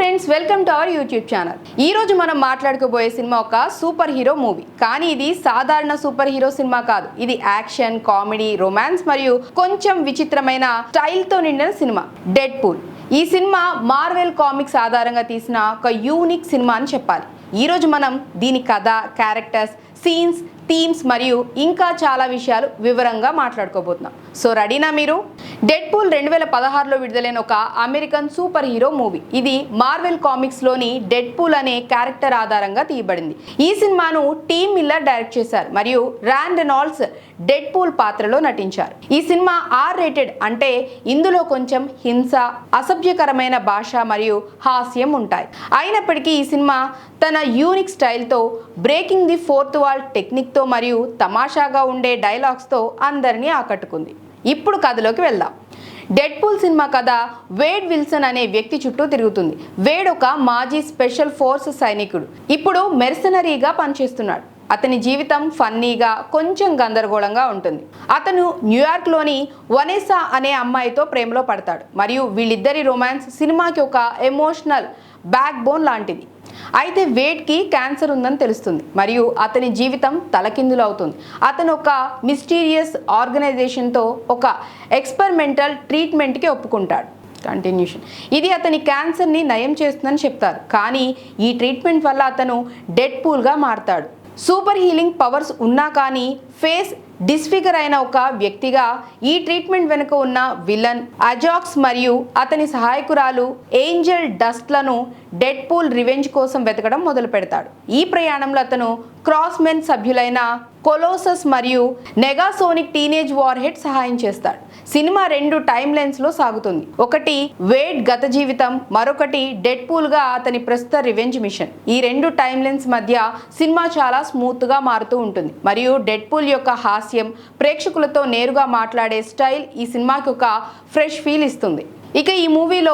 Friends, welcome to our YouTube channel. ఈ రోజు మనం మాట్లాడుకోబోయే సినిమా ఒక సూపర్ హీరో మూవీ. కానీ ఇది సాధారణ సూపర్ హీరో సినిమా కాదు. ఇది యాక్షన్, కామెడీ, రొమాన్స్ మరియు కొంచెం విచిత్రమైన స్టైల్ తో నిండిన సినిమా డెడ్ పూల్. ఈ సినిమా మార్వెల్ కామిక్స్ ఆధారంగా తీసిన ఒక యూనిక్ సినిమా అని చెప్పాలి. ఈ రోజు మనం దీని కథ, క్యారెక్టర్స్, సీన్స్, థీమ్స్ మరియు ఇంకా చాలా విషయాలు వివరంగా మాట్లాడుకోబోతున్నాం. సో రెడీనా మీరు? డెడ్ పూల్ 2016లో విడుదలైన ఒక అమెరికన్ సూపర్ హీరో మూవీ. ఇది మార్వెల్ కామిక్స్ లోని డెడ్ పూల్ అనే క్యారెక్టర్ ఆధారంగా తీయబడింది. ఈ సినిమాను టీమ్ మిల్లర్ డైరెక్ట్ చేశారు మరియు రాన్ రెనాల్డ్స్ డెడ్ పూల్ పాత్రలో నటించారు. ఈ సినిమా R-rated, అంటే ఇందులో కొంచెం హింస, అసభ్యకరమైన భాష మరియు హాస్యం ఉంటాయి. అయినప్పటికీ ఈ సినిమా తన యూనిక్ స్టైల్తో, బ్రేకింగ్ ది ఫోర్త్ వాల్ టెక్నిక్తో మరియు తమాషాగా ఉండే డైలాగ్స్తో అందరినీ ఆకట్టుకుంది. ఇప్పుడు కథలోకి వెళ్దాం. డెడ్ పూల్ సినిమా కథ వేడ్ విల్సన్ అనే వ్యక్తి చుట్టూ తిరుగుతుంది. వేడ్ ఒక మాజీ స్పెషల్ ఫోర్స్ సైనికుడు. ఇప్పుడు మెర్సనరీగా పనిచేస్తున్నాడు. అతని జీవితం ఫన్నీగా, కొంచెం గందరగోళంగా ఉంటుంది. అతను న్యూయార్క్లోని వనెసా అనే అమ్మాయితో ప్రేమలో పడతాడు మరియు వీళ్ళిద్దరి రొమాన్స్ సినిమాకి ఒక ఎమోషనల్ బ్యాక్ బోన్ లాంటిది. అయితే వేడ్కి క్యాన్సర్ ఉందని తెలుస్తుంది మరియు అతని జీవితం తలకిందులు అవుతుంది. అతను ఒక మిస్టీరియస్ ఆర్గనైజేషన్తో ఒక ఎక్స్పెరిమెంటల్ ట్రీట్మెంట్కి ఒప్పుకుంటాడు. కంటిన్యూషన్. ఇది అతని క్యాన్సర్ని నయం చేస్తుందని చెప్తారు. కానీ ఈ ట్రీట్మెంట్ వల్ల అతను డెడ్ పూల్గా మారతాడు. సూపర్ హీలింగ్ పవర్స్ ఉన్నా కానీ ఫేస్ డిస్ఫిగర్ అయిన ఒక వ్యక్తిగా ఈ ట్రీట్మెంట్ వెనుక ఉన్న విలన్ అజాక్స్ మరియు అతని సహాయకురాలు ఏంజెల్ డస్ట్లను డెడ్ పూల్ రివెంజ్ కోసం వెతకడం మొదలు పెడతాడు. ఈ ప్రయాణంలో అతను క్రాస్మెన్ సభ్యులైన కొలోసస్ మరియు నెగాసోనిక్ టీనేజ్ వార్ హెడ్ సహాయం చేస్తాడు. సినిమా 2 టైమ్ లైన్స్ లో సాగుతుంది. ఒకటి వేడ్ గత జీవితం, మరొకటి డెడ్ పూల్ గా అతని ప్రస్తుత రివెంజ్ మిషన్. ఈ 2 టైమ్ లైన్స్ మధ్య సినిమా చాలా స్మూత్ గా మారుతూ ఉంటుంది మరియు డెడ్ పూల్ యొక్క హాస్యం, ప్రేక్షకులతో నేరుగా మాట్లాడే స్టైల్ ఈ సినిమాకి ఒక ఫ్రెష్ ఫీల్ ఇస్తుంది. ఇక ఈ మూవీలో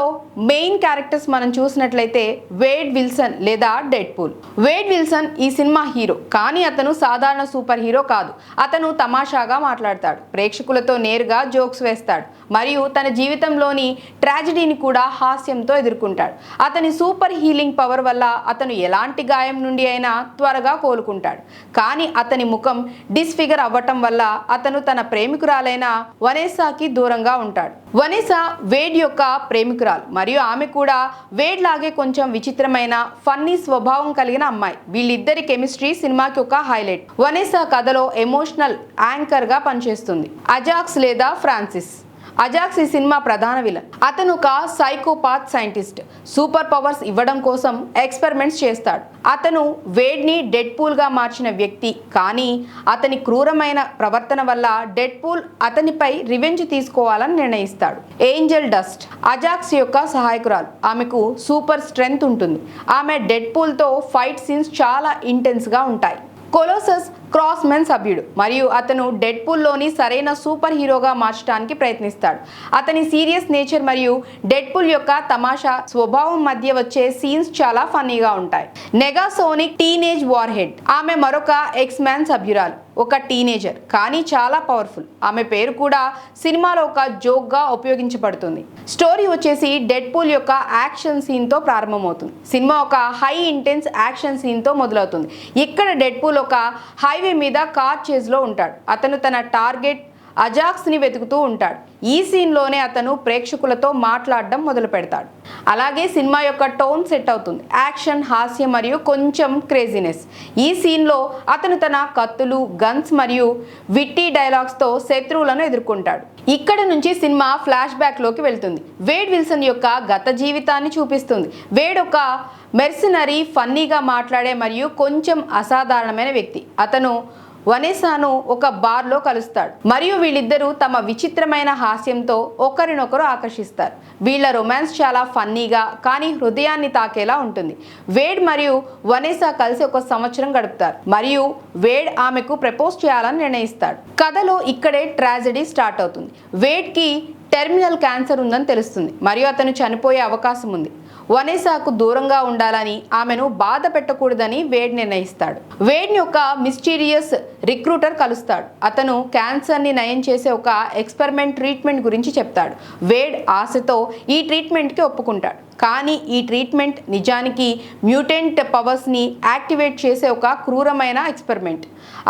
మెయిన్ క్యారెక్టర్స్ మనం చూసినట్లయితే వేడ్ విల్సన్ లేదా డెడ్ పూల్. వేడ్ విల్సన్ ఈ సినిమా హీరో, కానీ అతను సాధారణ సూపర్ హీరో కాదు. అతను తమాషాగా మాట్లాడతాడు, ప్రేక్షకులతో నేరుగా జోక్స్ వేస్తాడు మరియు తన జీవితంలోని ట్రాజడీని కూడా హాస్యంతో ఎదుర్కొంటాడు. అతని సూపర్ హీలింగ్ పవర్ వల్ల అతను ఎలాంటి గాయం నుండి అయినా త్వరగా కోలుకుంటాడు. కానీ అతని ముఖం డిస్ఫిగర్ అవ్వటం వల్ల అతను తన ప్రేమికురాలైన వనెసాకి దూరంగా ఉంటాడు. వనెసా వేడ్ యొక్క ప్రేమికురాలు మరియు ఆమె కూడా వేడ్ లాగే కొంచెం విచిత్రమైన, ఫన్నీ స్వభావం కలిగిన అమ్మాయి. వీళ్ళిద్దరి కెమిస్ట్రీ సినిమాకి ఒక హైలైట్. వనెసా కథలో ఎమోషనల్ యాంకర్ గా పనిచేస్తుంది. అజాక్స్ లేదా ఫ్రాన్సిస్. అజాక్స్ ఈ సినిమా ప్రధాన విలన్. అతను ఒక సైకోపాత్ సైంటిస్ట్. సూపర్ పవర్స్ ఇవ్వడం కోసం ఎక్స్పెరిమెంట్స్ చేస్తాడు. అతను వేడ్ని డెడ్ పూల్ గా మార్చిన వ్యక్తి, కానీ అతని క్రూరమైన ప్రవర్తన వల్ల డెడ్ పూల్ అతనిపై రివెంజ్ తీసుకోవాలని నిర్ణయిస్తాడు. ఏంజెల్ డస్ట్ అజాక్స్ యొక్క సహాయకురాలు. ఆమెకు సూపర్ స్ట్రెంగ్త్ ఉంటుంది. ఆమె డెడ్ పూల్ తో ఫైట్ సీన్స్ చాలా ఇంటెన్స్ గా ఉంటాయి. కొలోసస్ క్రాస్మెన్ సభ్యుడు మరియు అతను డెడ్ పూల్లోని సరైన సూపర్ హీరోగా మార్చడానికి ప్రయత్నిస్తాడు. అతని సీరియస్ నేచర్ మరియు డెడ్ పూల్ యొక్క తమాషా స్వభావం మధ్య వచ్చే సీన్స్ చాలా ఫన్నీగా ఉంటాయి. నెగాసోనిక్ టీనేజ్ వార్ హెడ్. ఆమె మరొక ఎక్స్-మ్యాన్ సభ్యురాలు, ఒక టీనేజర్, కానీ చాలా పవర్ఫుల్. ఆమె పేరు కూడా సినిమాలో ఒక జోక్ గా ఉపయోగించబడుతుంది. స్టోరీ వచ్చేసి డెడ్ పూల్ యొక్క యాక్షన్ సీన్ తో ప్రారంభమవుతుంది. సినిమా ఒక హై ఇంటెన్స్ యాక్షన్ సీన్ తో మొదలవుతుంది. ఇక్కడ డెడ్ పూల్ ఒక హైవే మీద కార్ చేజ్ లో ఉంటాడు. అతను తన టార్గెట్ అజాక్స్ ని వెతుకుతూ ఉంటాడు. ఈ సీన్ లోనే అతను ప్రేక్షకులతో మాట్లాడడం మొదలు పెడతాడు. అలాగే సినిమా యొక్క టోన్ సెట్ అవుతుంది. యాక్షన్, హాస్యం మరియు కొంచెం క్రేజీనెస్. ఈ సీన్ లో అతను తన కత్తులు, గన్స్ మరియు విట్టి డైలాగ్స్ తో శత్రువులను ఎదుర్కొంటాడు. ఇక్కడ నుంచి సినిమా ఫ్లాష్ బ్యాక్ లోకి వెళ్తుంది. వేడ్ విల్సన్ యొక్క గత జీవితాన్ని చూపిస్తుంది. వేడ్ ఒక మెర్సనరీ, ఫన్నీగా మాట్లాడే మరియు కొంచెం అసాధారణమైన వ్యక్తి. అతను వనెసాను ఒక బార్లో కలుస్తాడు మరియు వీళ్ళిద్దరూ తమ విచిత్రమైన హాస్యంతో ఒకరినొకరు ఆకర్షిస్తారు. వీళ్ళ రొమాన్స్ చాలా ఫన్నీగా కానీ హృదయాన్ని తాకేలా ఉంటుంది. వేడ్ మరియు వనెసా కలిసి 1 సంవత్సరం గడుపుతారు మరియు వేడ్ ఆమెకు ప్రపోజ్ చేయాలని నిర్ణయిస్తాడు. కథలో ఇక్కడే ట్రాజెడీ స్టార్ట్ అవుతుంది. వేడ్కి టెర్మినల్ క్యాన్సర్ ఉందని తెలుస్తుంది మరియు అతను చనిపోయే అవకాశం ఉంది. వనెసాకు దూరంగా ఉండాలని, ఆమెను బాధ పెట్టకూడదని వేడ్ నిర్ణయిస్తాడు. వేడ్ని ఒక మిస్టీరియస్ రిక్రూటర్ కలుస్తాడు. అతను క్యాన్సర్ని నయం చేసే ఒక ఎక్స్పెరిమెంట్ ట్రీట్మెంట్ గురించి చెప్తాడు. వేడ్ ఆశతో ఈ ట్రీట్మెంట్కి ఒప్పుకుంటాడు. కానీ ఈ ట్రీట్మెంట్ నిజానికి మ్యూటెంట్ పవర్స్ని యాక్టివేట్ చేసే ఒక క్రూరమైన ఎక్స్పెరిమెంట్.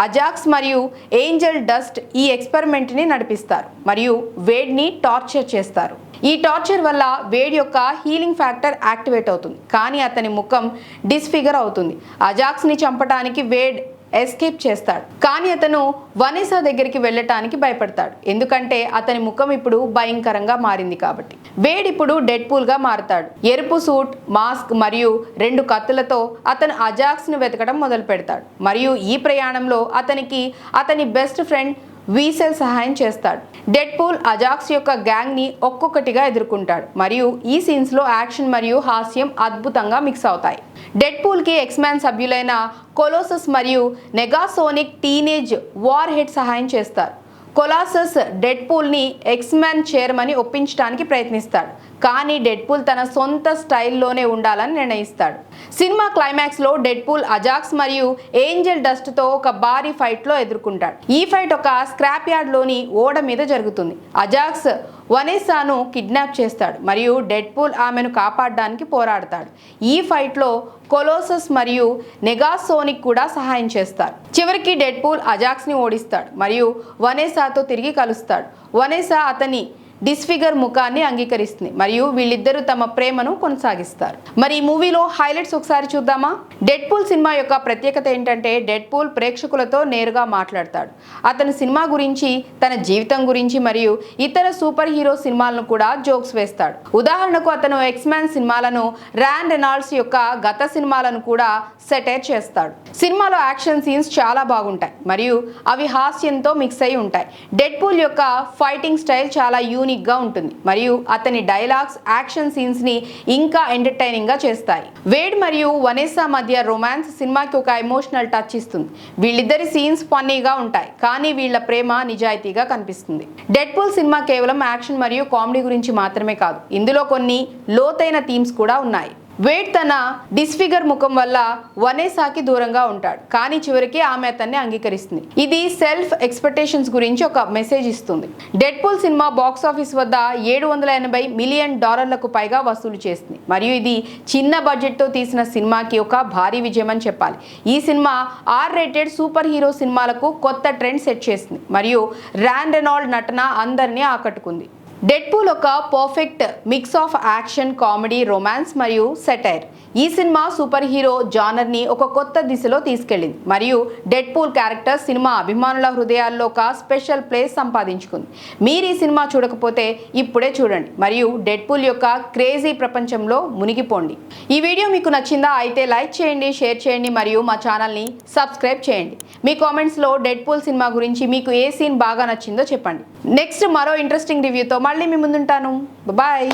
అజాక్స్ మరియు ఏంజెల్ డస్ట్ ఈ ఎక్స్పెరిమెంట్ని నడిపిస్తారు మరియు వేడ్ని టార్చర్ చేస్తారు. ఈ టార్చర్ వల్ల వేడ్ యొక్క హీలింగ్ ఫ్యాక్టర్ యాక్టివేట్ అవుతుంది, కానీ అతని ముఖం డిస్ఫిగర్ అవుతుంది. అజాక్స్ని చంపడానికి వేడ్ ఎస్కేప్ చేస్తాడు, కానీ అతను వనేసా దగ్గరికి వెళ్ళటానికి భయపడతాడు, ఎందుకంటే అతని ముఖం ఇప్పుడు భయంకరంగా మారింది కాబట్టి. వేడ్ ఇప్పుడు డెడ్పూల్గా మారుతాడు. ఎరుపు సూట్, మాస్క్ మరియు 2 కత్తులతో అతను అజాక్స్ను వెతకడం మొదలు పెడతాడు మరియు ఈ ప్రయాణంలో అతనికి అతని బెస్ట్ ఫ్రెండ్ వీసెల్ సహాయం చేస్తాడు. డెడ్పూల్ అజాక్స్ యొక్క గ్యాంగ్ని ఒక్కొక్కటిగా ఎదుర్కొంటాడు మరియు ఈ సీన్స్లో యాక్షన్ మరియు హాస్యం అద్భుతంగా మిక్స్ అవుతాయి. డెడ్పూల్కి ఎక్స్మ్యాన్ సభ్యులైన కొలోసస్ మరియు నెగాసోనిక్ టీనేజ్ వార్ హెడ్ సహాయం చేస్తారు. కొలాసస్ డెడ్పూల్ని ఎక్స్మ్యాన్ చేరమని ఒప్పించడానికి ప్రయత్నిస్తాడు, కానీ డెడ్పూల్ తన సొంత స్టైల్లోనే ఉండాలని నిర్ణయిస్తాడు. సినిమా క్లైమాక్స్లో డెడ్పూల్ అజాక్స్ మరియు ఏంజెల్ డస్ట్తో ఒక భారీ ఫైట్లో ఎదుర్కొంటాడు. ఈ ఫైట్ ఒక స్క్రాప్ యార్డ్లోని ఓడ మీద జరుగుతుంది. అజాక్స్ వనేసాను కిడ్నాప్ చేస్తాడు మరియు డెడ్పూల్ ఆమెను కాపాడడానికి పోరాడతాడు. ఈ ఫైట్లో కొలోసస్ మరియు నెగాసోనిక్ కూడా సహాయం చేస్తారు. చివరికి డెడ్పూల్ అజాక్స్ని ఓడిస్తాడు మరియు వనేసాతో తిరిగి కలుస్తాడు. వనేసా అతని డిస్ఫిగర్ ముఖాన్ని అంగీకరిస్తుంది మరియు వీళ్ళిద్దరూ తమ ప్రేమను కొనసాగిస్తారు. మరి ఈ మూవీలో హైలైట్స్ ఒకసారి చూద్దామా? డెడ్పూల్ సినిమా యొక్క ప్రత్యేకత ఏంటంటే డెడ్పూల్ ప్రేక్షకులతో నేరుగా మాట్లాడతాడు. అతను సినిమా గురించి, తన జీవితం గురించి మరియు ఇతర సూపర్ హీరో సినిమాలను కూడా జోక్స్ వేస్తాడు. ఉదాహరణకు అతను ఎక్స్మ్యాన్ సినిమాలను, ర్యాన్ రెనాల్డ్స్ యొక్క గత సినిమాలను కూడా సెటైర్ చేస్తాడు. సినిమాలో యాక్షన్ సీన్స్ చాలా బాగుంటాయి మరియు అవి హాస్యంతో మిక్స్ అయి ఉంటాయి. డెడ్పూల్ యొక్క ఫైటింగ్ స్టైల్ చాలా యూనిక్ గా ఉంటుంది మరియు అతని డైలాగ్స్ యాక్షన్ సీన్స్ ని ఇంకా ఎంటర్టైనింగ్ గా చేస్తాయి. వేడ్ మరియు వనేసా మధ్య రొమాన్స్ సినిమాకి ఒక ఎమోషనల్ టచ్ ఇస్తుంది. వీళ్ళిద్దరి సీన్స్ ఫన్నీగా ఉంటాయి, కానీ వీళ్ళ ప్రేమ నిజాయితీగా కనిపిస్తుంది. డెడ్పూల్ సినిమా కేవలం యాక్షన్ మరియు కామెడీ గురించి మాత్రమే కాదు, ఇందులో కొన్ని లోతైన థీమ్స్ కూడా ఉన్నాయి. వేడ్ తన డిస్ఫిగర్ ముఖం వల్ల వనేసాకి దూరంగా ఉంటాడు, కానీ చివరికి ఆమె అతన్ని అంగీకరిస్తుంది. ఇది సెల్ఫ్ ఎక్స్పెక్టేషన్స్ గురించి ఒక మెసేజ్ ఇస్తుంది. డెడ్పూల్ సినిమా బాక్స్ ఆఫీస్ వద్ద $780 మిలియన్ పైగా వసూలు చేస్తుంది మరియు ఇది చిన్న బడ్జెట్తో తీసిన సినిమాకి ఒక భారీ విజయం అని చెప్పాలి. ఈ సినిమా R-rated సూపర్ హీరో సినిమాలకు కొత్త ట్రెండ్ సెట్ చేసింది మరియు ర్యాన్ రెనాల్డ్ నటన అందరినీ ఆకట్టుకుంది. డెడ్పూల్ ఒక perfect mix of action, comedy, romance మరియు సెటైర్. ఈ సినిమా సూపర్ హీరో జానర్ని ఒక కొత్త దిశలో తీసుకెళ్లింది మరియు డెడ్పూల్ క్యారెక్టర్ సినిమా అభిమానుల హృదయాల్లో ఒక స్పెషల్ ప్లేస్ సంపాదించుకుంది. మీరు ఈ సినిమా చూడకపోతే ఇప్పుడే చూడండి మరియు డెడ్పూల్ యొక్క క్రేజీ ప్రపంచంలో మునిగిపోండి. ఈ వీడియో మీకు నచ్చిందా? అయితే లైక్ చేయండి, షేర్ చేయండి మరియు మా ఛానల్ని సబ్స్క్రైబ్ చేయండి. మీ కామెంట్స్లో డెడ్పూల్ సినిమా గురించి మీకు ఏ సీన్ బాగా నచ్చిందో చెప్పండి. నెక్స్ట్ మరో ఇంట్రెస్టింగ్ రివ్యూతో మళ్ళీ మీ ముందుంటాను. బాయ్.